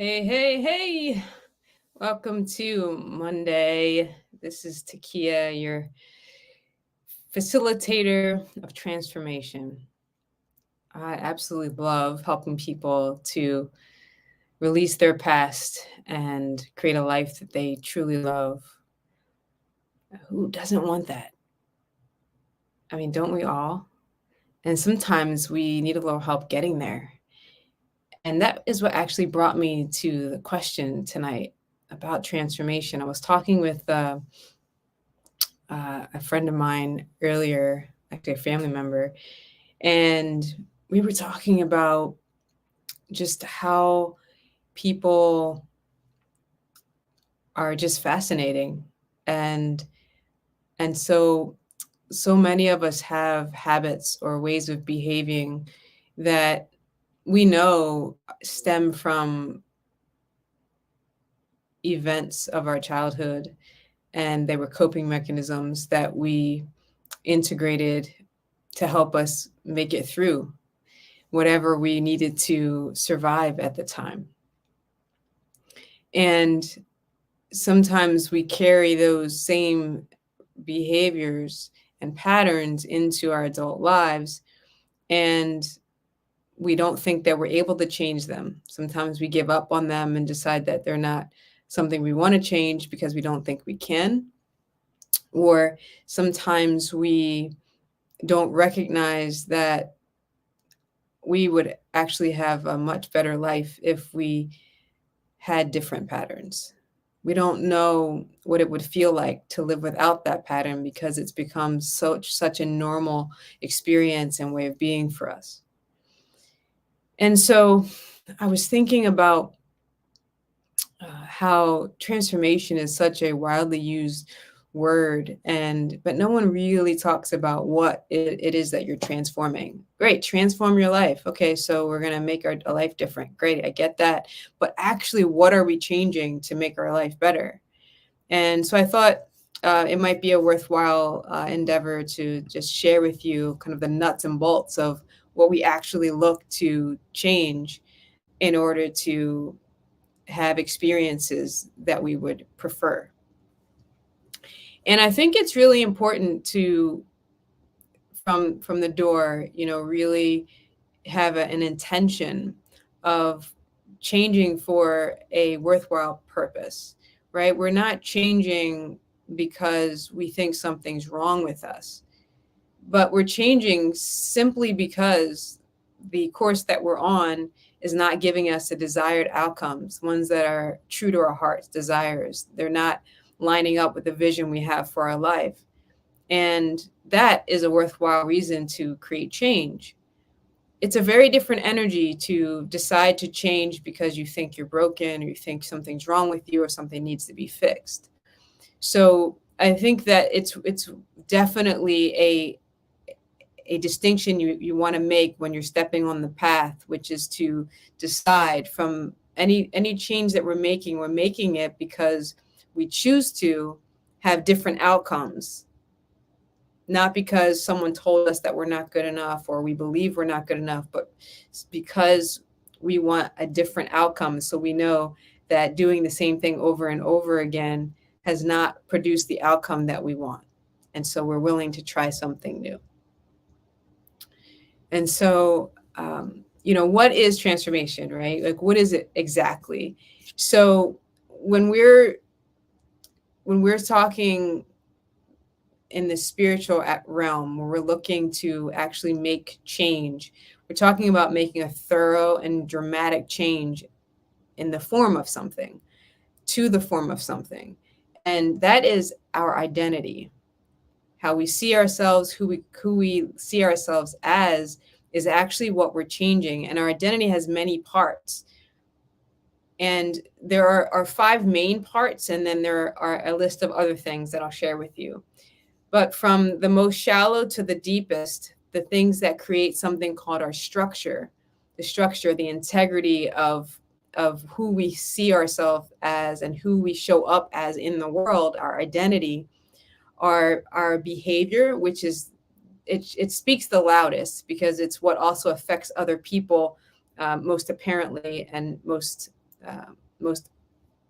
Hey, hey, hey. Welcome to Monday. This is Takia, your facilitator of transformation. I absolutely love helping people to release their past and create a life that they truly love. Who doesn't want that? I mean, don't we all? And sometimes we need a little help getting there. And that is what actually brought me to the question tonight about transformation. I was talking with a friend of mine earlier, actually a family member, and we were talking about just how people are just fascinating, and and so many of us have habits or ways of behaving that we know stem from events of our childhood, and they were coping mechanisms that we integrated to help us make it through whatever we needed to survive at the time. And sometimes we carry those same behaviors and patterns into our adult lives, and we don't think that we're able to change them. Sometimes we give up on them and decide that they're not something we want to change because we don't think we can. Or sometimes we don't recognize that we would actually have a much better life if we had different patterns. We don't know what it would feel like to live without that pattern because it's become such a normal experience and way of being for us. And so I was thinking about how transformation is such a widely used word, and but no one really talks about what it is that you're transforming. Great, transform your life. Okay, so we're going to make our life different. Great, I get that. But actually, what are we changing to make our life better? And so I thought it might be a worthwhile endeavor to just share with you kind of the nuts and bolts of what we actually look to change in order to have experiences that we would prefer. And I think it's really important to from the door, really have an intention of changing for a worthwhile purpose, right? We're not changing because we think something's wrong with us, but we're changing simply because the course that we're on is not giving us the desired outcomes, ones that are true to our heart's desires. They're not lining up with the vision we have for our life. And that is a worthwhile reason to create change. It's a very different energy to decide to change because you think you're broken or you think something's wrong with you or something needs to be fixed. So I think that it's definitely a distinction you want to make when you're stepping on the path, which is to decide from any change that we're making it because we choose to have different outcomes, not because someone told us that we're not good enough or we believe we're not good enough, but because we want a different outcome. So we know that doing the same thing over and over again has not produced the outcome that we want. And so we're willing to try something new. And so, what is transformation, right? Like, what is it exactly? So when we're talking in the spiritual realm, where we're looking to actually make change, we're talking about making a thorough and dramatic change in the form of something, to the form of something. And that is our identity. How we see ourselves, who we see ourselves as, is actually what we're changing. And our identity has many parts. And there are five main parts, and then there are a list of other things that I'll share with you. But from the most shallow to the deepest, the things that create something called our structure, the integrity of who we see ourselves as and who we show up as in the world, our identity, our behavior, which is it speaks the loudest because it's what also affects other people most apparently and most most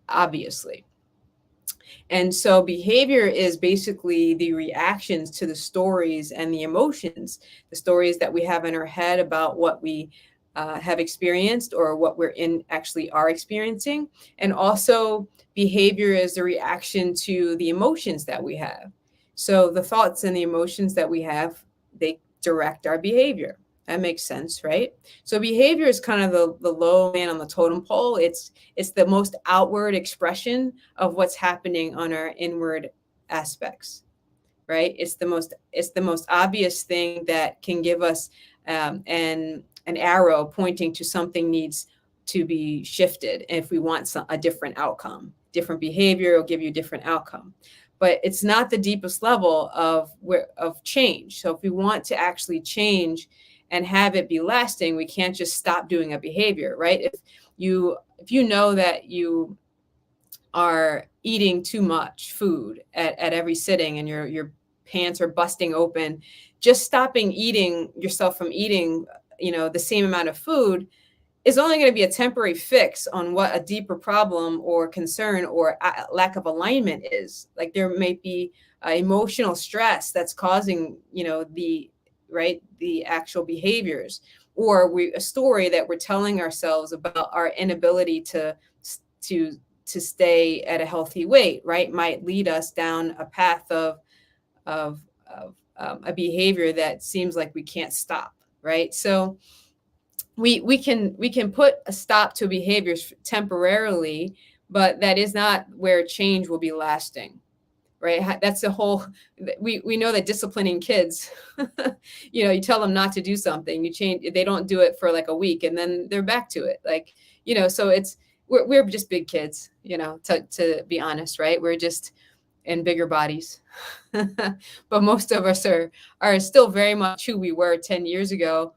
obviously. And so behavior is basically the reactions to the stories and the emotions, the stories that we have in our head about what we have experienced or what we're in actually are experiencing. And also, behavior is a reaction to the emotions that we have. So the thoughts and the emotions that we have, they direct our behavior. That makes sense, right? So behavior is kind of the low man on the totem pole. It's the most outward expression of what's happening on our inward aspects, right? It's the most obvious thing that can give us an arrow pointing to something needs to be shifted. And if we want a different outcome, different behavior will give you a different outcome. But it's not the deepest level of change. So if we want to actually change and have it be lasting, we can't just stop doing a behavior, right? If you know that you are eating too much food at every sitting and your pants are busting open, just stopping eating yourself from eating, the same amount of food is only going to be a temporary fix on what a deeper problem or concern or lack of alignment is. Like there may be emotional stress that's causing, the actual behaviors, or a story that we're telling ourselves about our inability to to stay at a healthy weight, right, might lead us down a path of a behavior that seems like we can't stop, right? So we can put a stop to behaviors temporarily, but that is not where change will be lasting, right? That's the whole. We know that disciplining kids, you tell them not to do something, you change, they don't do it for like a week, and then they're back to it, like, so we're just big kids, to be honest, right? We're just in bigger bodies. But most of us are still very much who we were 10 years ago,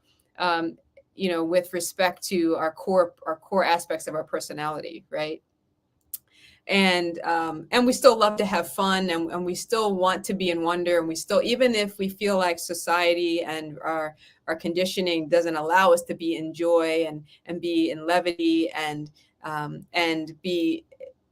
with respect to our core aspects of our personality, right? And we still love to have fun, and we still want to be in wonder, and we still, even if we feel like society and our conditioning doesn't allow us to be in joy and be in levity and be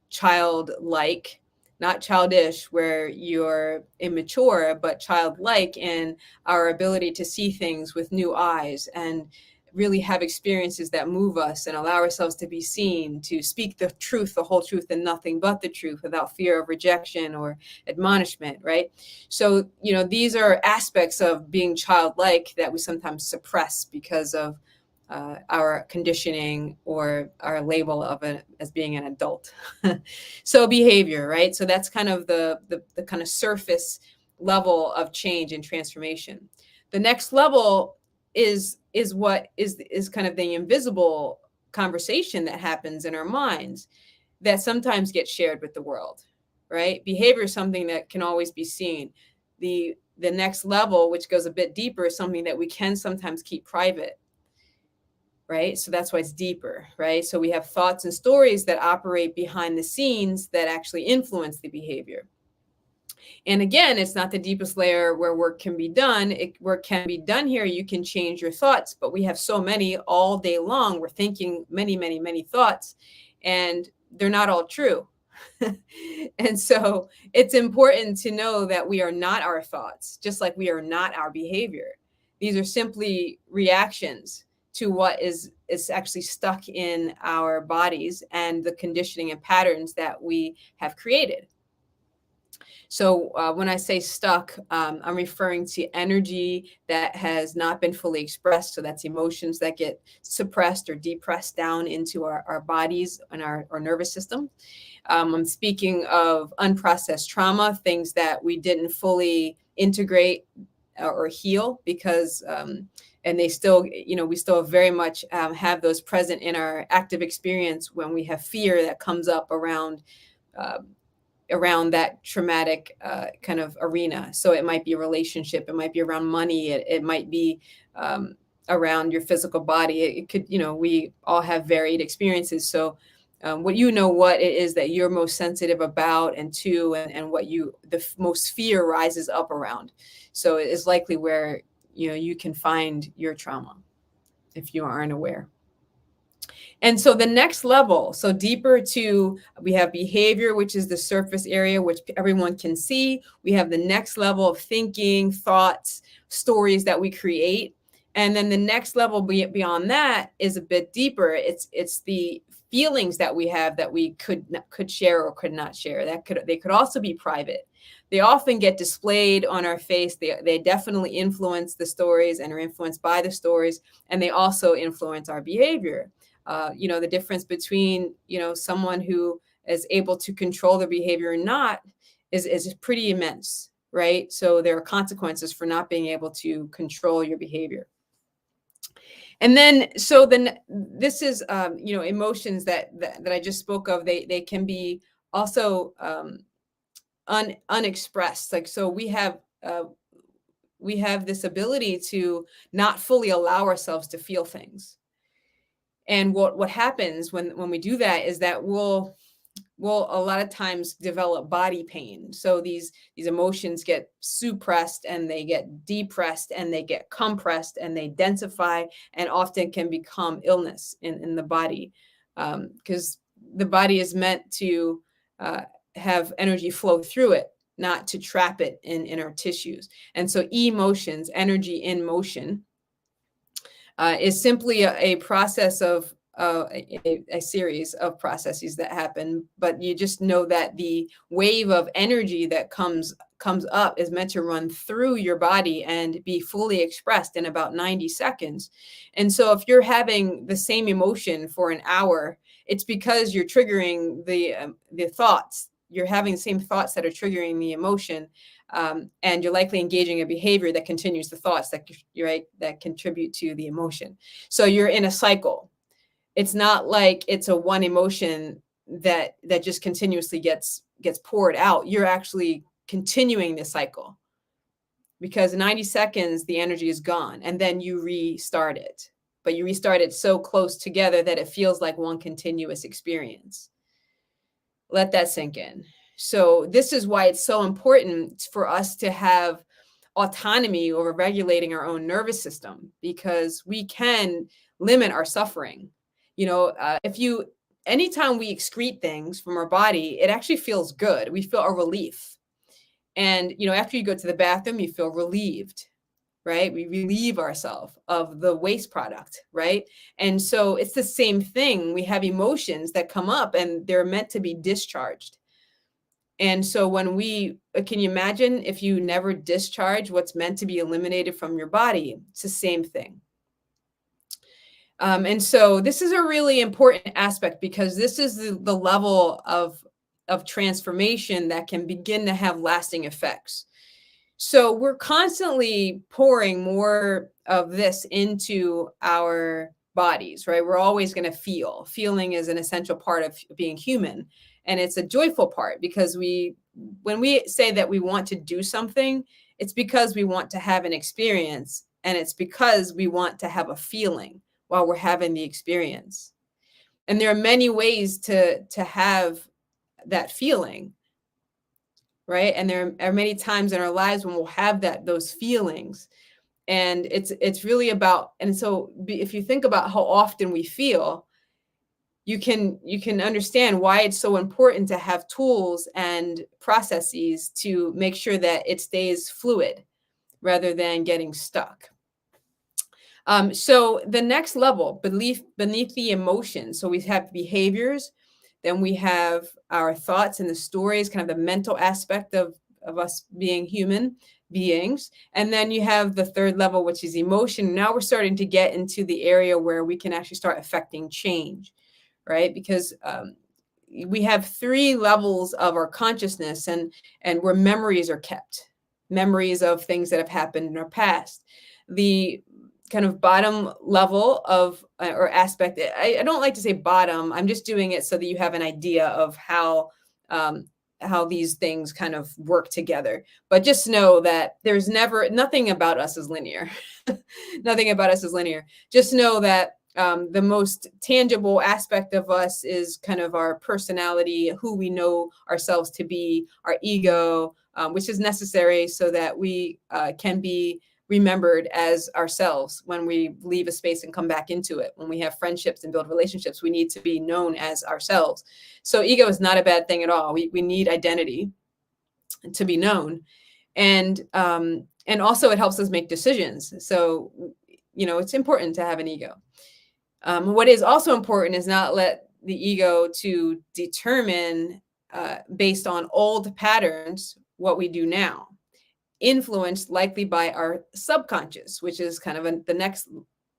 childlike, not childish where you're immature, but childlike in our ability to see things with new eyes and really have experiences that move us and allow ourselves to be seen, to speak the truth, the whole truth, and nothing but the truth without fear of rejection or admonishment, right? So, these are aspects of being childlike that we sometimes suppress because of our conditioning or our label of it as being an adult. So behavior, right? So that's kind of the kind of surface level of change and transformation. The next level is what is kind of the invisible conversation that happens in our minds that sometimes gets shared with the world, right? Behavior is something that can always be seen. The next level, which goes a bit deeper, is something that we can sometimes keep private, right? So that's why it's deeper, right? So we have thoughts and stories that operate behind the scenes that actually influence the behavior. And again, it's not the deepest layer where work can be done. Work can be done here. You can change your thoughts, but we have so many all day long. We're thinking many, many, many thoughts, and they're not all true. And so it's important to know that we are not our thoughts, just like we are not our behavior. These are simply reactions to what is actually stuck in our bodies and the conditioning and patterns that we have created. So when I say stuck, I'm referring to energy that has not been fully expressed. So that's emotions that get suppressed or depressed down into our bodies and our nervous system. I'm speaking of unprocessed trauma, things that we didn't fully integrate or heal because, and they still, we still very much have those present in our active experience when we have fear that comes up uh, around that traumatic kind of arena. So it might be a relationship, it might be around money, it might be around your physical body. It could, we all have varied experiences. So what it is that you're most sensitive about and to, and what the most fear rises up around. So it is likely where, you can find your trauma if you aren't aware. And so the next level, so deeper to, we have behavior, which is the surface area, which everyone can see. We have the next level of thinking, thoughts, stories that we create. And then the next level beyond that is a bit deeper. It's the feelings that we have that we could share or could not share. They could also be private. They often get displayed on our face. They definitely influence the stories and are influenced by the stories, and they also influence our behavior. The difference between, someone who is able to control their behavior or not is pretty immense, right? So there are consequences for not being able to control your behavior. And then, so then this is, emotions that I just spoke of. They can be also unexpressed. Like, so we have this ability to not fully allow ourselves to feel things. And what happens when we do that is that we'll a lot of times develop body pain. So these emotions get suppressed and they get depressed and they get compressed and they densify and often can become illness in the body, because the body is meant to have energy flow through it, not to trap it in our tissues. And so emotions, energy in motion, is simply a process of a series of processes that happen, but you just know that the wave of energy that comes up is meant to run through your body and be fully expressed in about 90 seconds. And so if you're having the same emotion for an hour, it's because you're triggering the thoughts. You're having the same thoughts that are triggering the emotion, and you're likely engaging a behavior that continues the thoughts that contribute to the emotion. So you're in a cycle. It's not like it's a one emotion that just continuously gets poured out. You're actually continuing the cycle, because 90 seconds the energy is gone and then you restart it. But you restart it so close together that it feels like one continuous experience. Let that sink in. So this is why it's so important for us to have autonomy over regulating our own nervous system, because we can limit our suffering. If you anytime we excrete things from our body, it actually feels good. We feel a relief. And after you go to the bathroom, you feel relieved, right? We relieve ourselves of the waste product, right? And so it's the same thing. We have emotions that come up and they're meant to be discharged. And so can you imagine if you never discharge what's meant to be eliminated from your body? It's the same thing. And so this is a really important aspect, because this is the level of transformation that can begin to have lasting effects. So we're constantly pouring more of this into our bodies, right? We're always going to feel. Feeling is an essential part of being human. And it's a joyful part, because when we say that we want to do something, it's because we want to have an experience, and it's because we want to have a feeling while we're having the experience. And there are many ways to have that feeling, right? And there are many times in our lives when we'll have those feelings, and it's really about. And so if you think about how often we feel, you can understand why it's so important to have tools and processes to make sure that it stays fluid rather than getting stuck. So the next level, beneath the emotions, so we have behaviors, then we have our thoughts and the stories, kind of the mental aspect of us being human beings. And then you have the third level, which is emotion. Now we're starting to get into the area where we can actually start affecting change, right? Because we have three levels of our consciousness, and where memories are kept, memories of things that have happened in our past. The kind of bottom level of or aspect, I don't like to say bottom, I'm just doing it so that you have an idea of how these things kind of work together. But just know that there's nothing about us is linear. Nothing about us is linear. Just know that the most tangible aspect of us is kind of our personality, who we know ourselves to be, our ego, which is necessary so that we can be remembered as ourselves when we leave a space and come back into it. When we have friendships and build relationships, we need to be known as ourselves. So ego is not a bad thing at all. We need identity to be known. And also it helps us make decisions. So, it's important to have an ego. What is also important is not let the ego to determine, based on old patterns, what we do now, influenced likely by our subconscious, which is kind of the next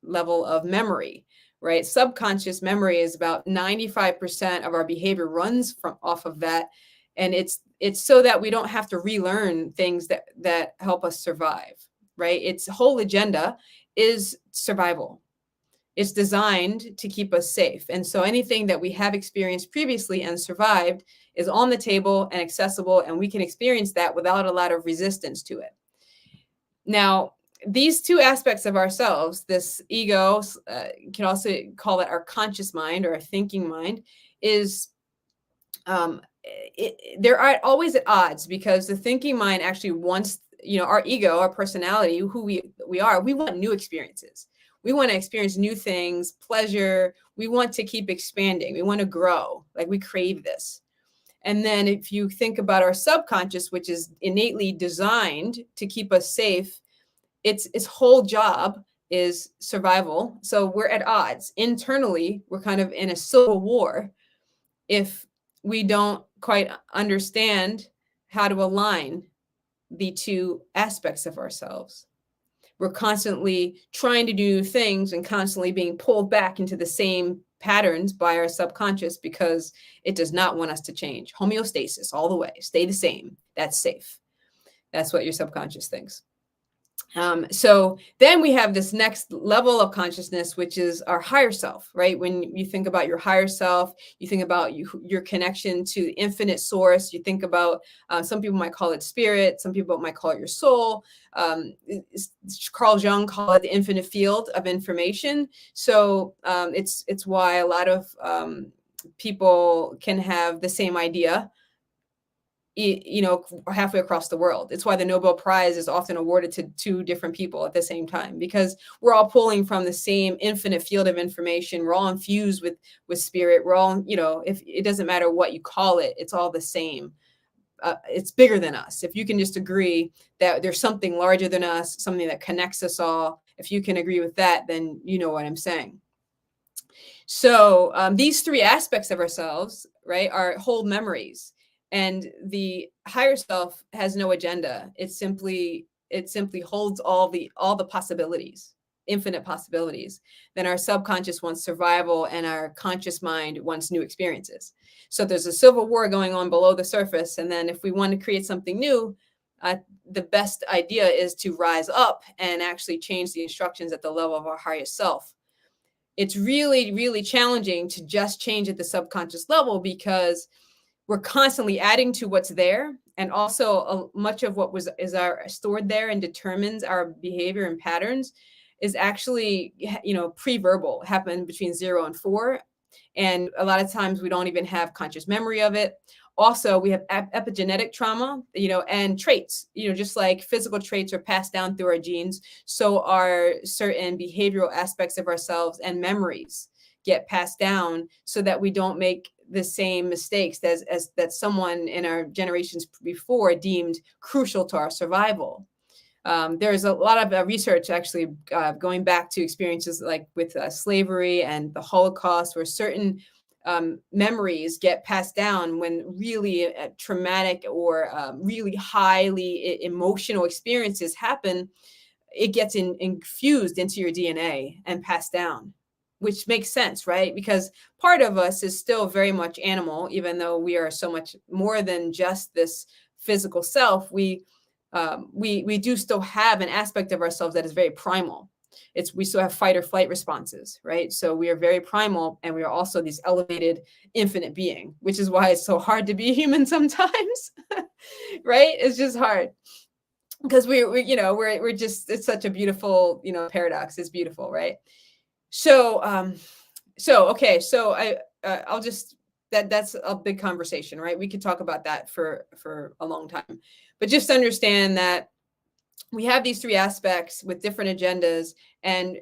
level of memory, right? Subconscious memory is about 95% of our behavior runs off of that. And it's so that we don't have to relearn things that help us survive, right? Its whole agenda is survival. It's designed to keep us safe. And so anything that we have experienced previously and survived is on the table and accessible, and we can experience that without a lot of resistance to it. Now, these two aspects of ourselves, this ego, can also call it our conscious mind or our thinking mind, is they're always at odds, because the thinking mind actually wants, our ego, our personality, who we are, we want new experiences. We want to experience new things, pleasure. We want to keep expanding. We want to grow. Like, we crave this. And then if you think about our subconscious, which is innately designed to keep us safe, its whole job is survival. So we're at odds. Internally, we're kind of in a civil war if we don't quite understand how to align the two aspects of ourselves. We're constantly trying to do things and constantly being pulled back into the same patterns by our subconscious, because it does not want us to change. Homeostasis all the way, stay the same. That's safe. That's what your subconscious thinks. So then we have this next level of consciousness, which is our higher self, right? When you think about your higher self, you think about your connection to the infinite source. You think about, some people might call it spirit. Some people might call it your soul. Carl Jung called it the infinite field of information. So it's why a lot of people can have the same idea, halfway across the world. It's why the Nobel Prize is often awarded to two different people at the same time, because we're all pulling from the same infinite field of information. We're all infused with spirit. We're all, if it doesn't matter what you call it, it's all the same. It's bigger than us. If you can just agree that there's something larger than us, something that connects us all, if you can agree with that, then you know what I'm saying. So these three aspects of ourselves, right, are whole memories. And the higher self has no agenda. It simply holds all the possibilities, infinite possibilities. Then our subconscious wants survival, and our conscious mind wants new experiences. So there's a civil war going on below the surface. And then if we want to create something new, the best idea is to rise up and actually change the instructions at the level of our highest self. It's really, really challenging to just change at the subconscious level, because we're constantly adding to what's there. And also much of what is stored there and determines our behavior and patterns is actually, pre-verbal, happen between 0 and 4. And a lot of times we don't even have conscious memory of it. Also, we have epigenetic trauma, and traits, just like physical traits are passed down through our genes, so are certain behavioral aspects of ourselves and memories get passed down, so that we don't make the same mistakes as that someone in our generations before deemed crucial to our survival. There's a lot of research actually going back to experiences like with slavery and the Holocaust, where certain memories get passed down when really traumatic or really highly emotional experiences happen. It gets infused into your DNA and passed down, which makes sense, right? Because part of us is still very much animal, even though we are so much more than just this physical self. We do still have an aspect of ourselves that is very primal. We still have fight or flight responses, right? So we are very primal, and we are also this elevated infinite being, which is why it's so hard to be human sometimes, right? It's just hard, because we're just, it's such a beautiful, paradox. It's beautiful, right? So I'll just, that's a big conversation, right? We could talk about that for a long time, but just understand that we have these three aspects with different agendas, and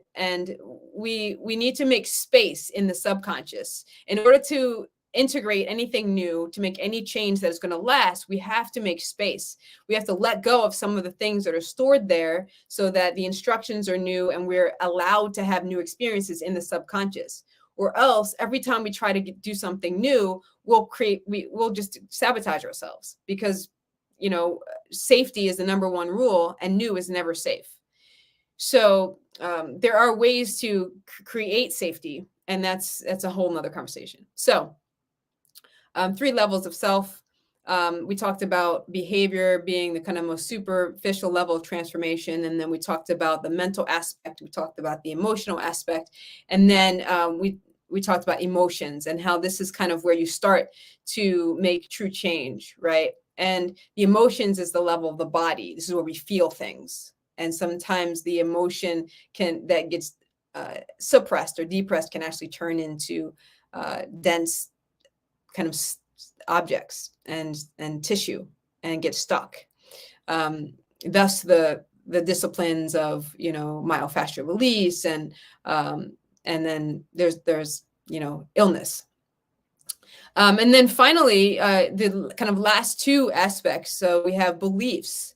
we need to make space in the subconscious in order to integrate anything new, to make any change that is going to last. We have to make space. We have to let go of some of the things that are stored there so that the instructions are new and we're allowed to have new experiences in the subconscious. Or else every time we try to do something new, we'll just sabotage ourselves, because safety is the number one rule, and new is never safe. So there are ways to create safety, and that's a whole nother conversation. So 3 levels of self. We talked about behavior being the kind of most superficial level of transformation, and then we talked about the mental aspect. We talked about the emotional aspect, and then we talked about emotions and how this is kind of where you start to make true change, right? And the emotions is the level of the body. This is where we feel things. And sometimes the emotion that gets suppressed or depressed can actually turn into dense kind of objects and tissue and get stuck. Thus the disciplines of myofascial release, and then there's illness. And then finally, the kind of last 2 aspects. So we have beliefs.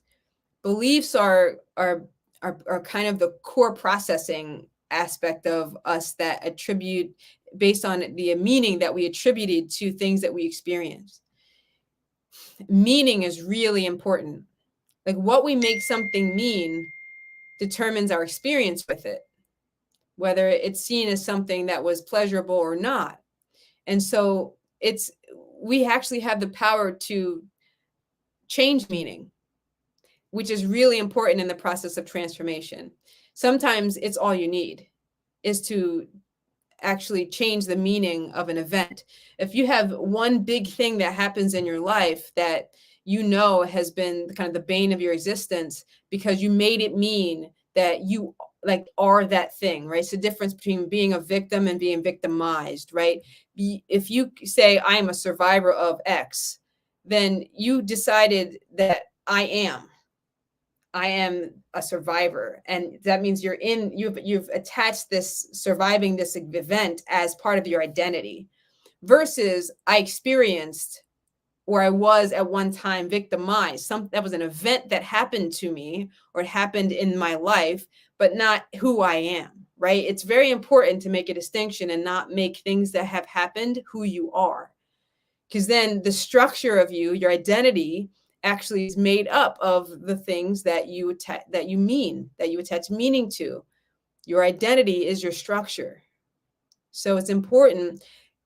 Beliefs are kind of the core processing aspect of us that attribute based on the meaning that we attributed to things that we experience. Meaning is really important. Like, what we make something mean determines our experience with it, whether it's seen as something that was pleasurable or not. And so we actually have the power to change meaning, which is really important in the process of transformation. Sometimes it's all you need is to actually change the meaning of an event. If you have one big thing that happens in your life that has been kind of the bane of your existence because you made it mean that you are that thing, right? It's the difference between being a victim and being victimized, right? If you say I am a survivor of X, then you decided that I am a survivor, and that means you've attached this surviving this event as part of your identity, versus I experienced, or I was at one time victimized. That was an event that happened to me or it happened in my life, but not who I am, right? It's very important to make a distinction and not make things that have happened who you are, because then the structure of your identity actually is made up of the things that you attach meaning to. Your identity is your structure. So it's important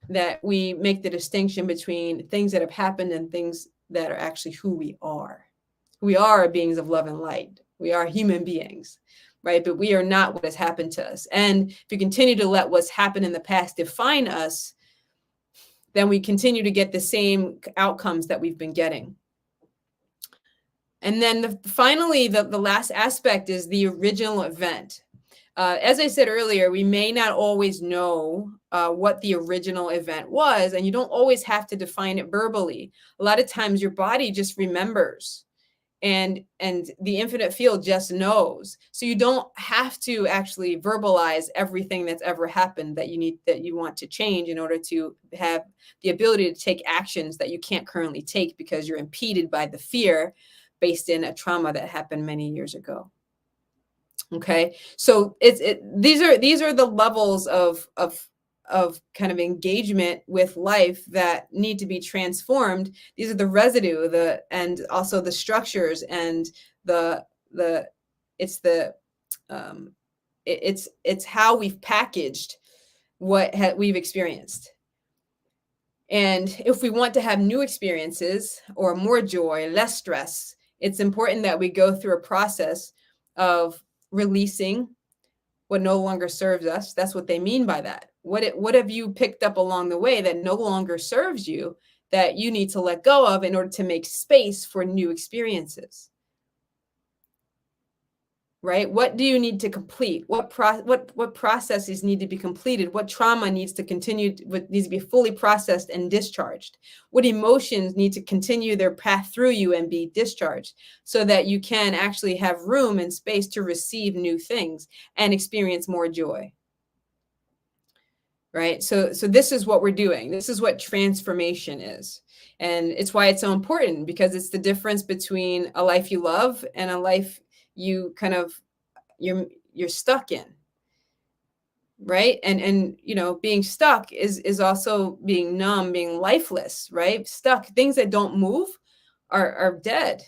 that we make the distinction between things that have happened and things that are actually who we are. We are beings of love and light. We are human beings, right? But we are not what has happened to us. And if you continue to let what's happened in the past define us, then we continue to get the same outcomes that we've been getting. And then finally, the last aspect is the original event. As I said earlier, we may not always know what the original event was, and you don't always have to define it verbally. A lot of times your body just remembers, and the infinite field just knows. So you don't have to actually verbalize everything that's ever happened that you want to change in order to have the ability to take actions that you can't currently take because you're impeded by the fear based in a trauma that happened many years ago. Okay, so these are the levels of kind of engagement with life that need to be transformed. These are the residue, and also the structures, and it's how we've packaged what we've experienced. And if we want to have new experiences or more joy, less stress, it's important that we go through a process of releasing what no longer serves us. That's what they mean by that. What have you picked up along the way that no longer serves you, that you need to let go of in order to make space for new experiences? right? What do you need to complete? What processes need to be completed? What trauma needs to continue? What needs to be fully processed and discharged? What emotions need to continue their path through you and be discharged, so that you can actually have room and space to receive new things and experience more joy, right? So this is what we're doing. This is what transformation is. And it's why it's so important, because it's the difference between a life you love and a life you kind of you're stuck in, right? And being stuck is also being numb, being lifeless, right? Stuck, things that don't move are dead.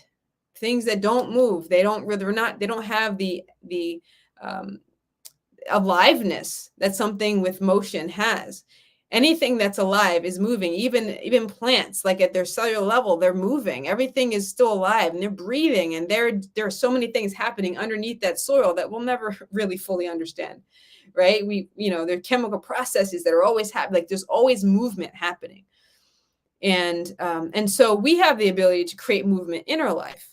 Things that don't move, they don't have the um, aliveness that something with motion has. Anything that's alive is moving. Even plants, like at their cellular level, they're moving. Everything is still alive and they're breathing, and there are so many things happening underneath that soil that we'll never really fully understand, right? There are chemical processes that are always happening. Like there's always movement happening. And so we have the ability to create movement in our life.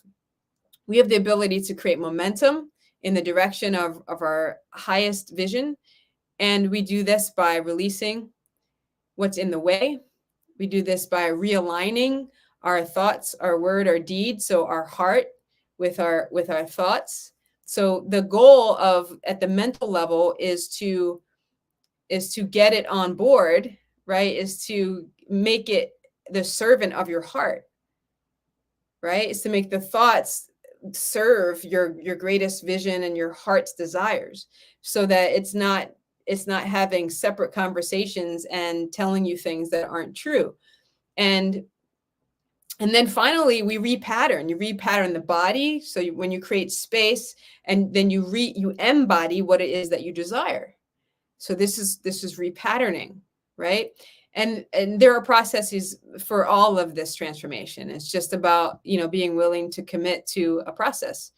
We have the ability to create momentum in the direction of our highest vision. And we do this by releasing what's in the way. We do this by realigning our thoughts, our word, our deed, so our heart with our thoughts. So the goal of at the mental level is to get it on board, right? Is to make it the servant of your heart, right? Is to make the thoughts serve your greatest vision and your heart's desires, so that it's not having separate conversations and telling you things that aren't true. And and then finally we repattern. You repattern the body, so when you create space, and then you embody what it is that you desire. So this is repatterning, right? And there are processes for all of this transformation. It's just about being willing to commit to a process,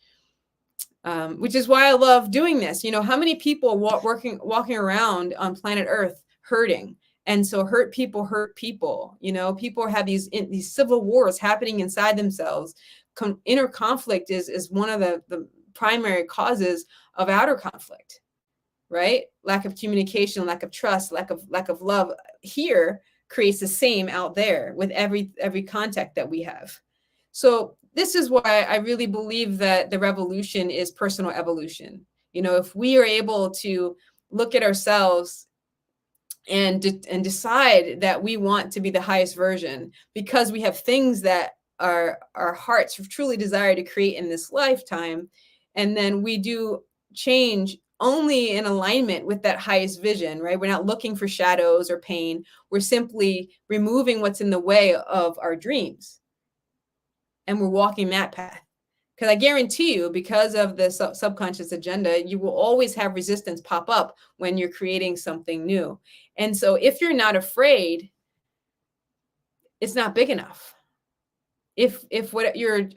which is why I love doing this. How many people walking around on planet Earth hurting? And so hurt people hurt people. People have these civil wars happening inside themselves. Inner conflict is one of the primary causes of outer conflict, right? Lack of communication, lack of trust, lack of love here creates the same out there with every contact that we have. So this is why I really believe that the revolution is personal evolution. If we are able to look at ourselves and decide that we want to be the highest version, because we have things that our hearts truly desire to create in this lifetime, and then we do change only in alignment with that highest vision, right? We're not looking for shadows or pain. We're simply removing what's in the way of our dreams, and we're walking that path. Because I guarantee you, because of the subconscious agenda, you will always have resistance pop up when you're creating something new. And so if you're not afraid, it's not big enough. If what you're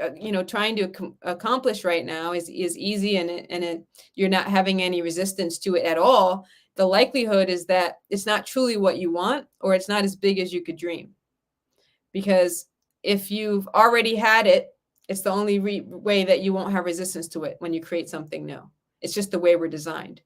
trying to accomplish right now is easy, and you're not having any resistance to it at all, the likelihood is that it's not truly what you want, or it's not as big as you could dream. Because if you've already had it, it's the only way that you won't have resistance to it when you create something new. It's just the way we're designed.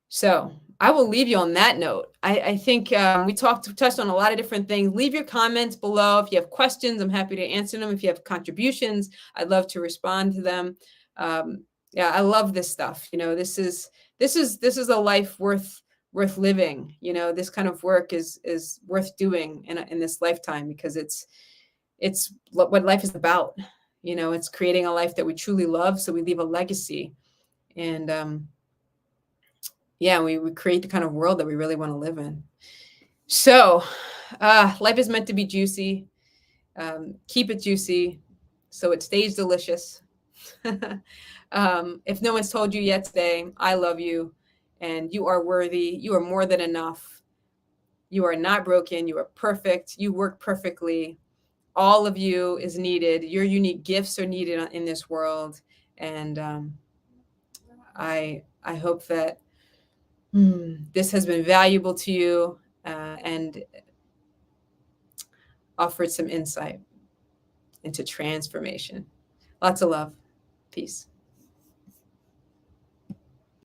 So I will leave you on that note. I think we touched on a lot of different things. Leave your comments below. If you have questions, I'm happy to answer them. If you have contributions, I'd love to respond to them. Yeah, I love this stuff. This is a life worth living. This kind of work is worth doing in this lifetime, because it's what life is about. It's creating a life that we truly love, so we leave a legacy. And yeah, we create the kind of world that we really want to live in. So life is meant to be juicy. Keep it juicy so it stays delicious. If no one's told you yet today, I love you, and you are worthy. You are more than enough. You are not broken. You are perfect. You work perfectly. All of you is needed. Your unique gifts are needed in this world. And I hope that this has been valuable to you, and offered some insight into transformation. Lots of love. Peace.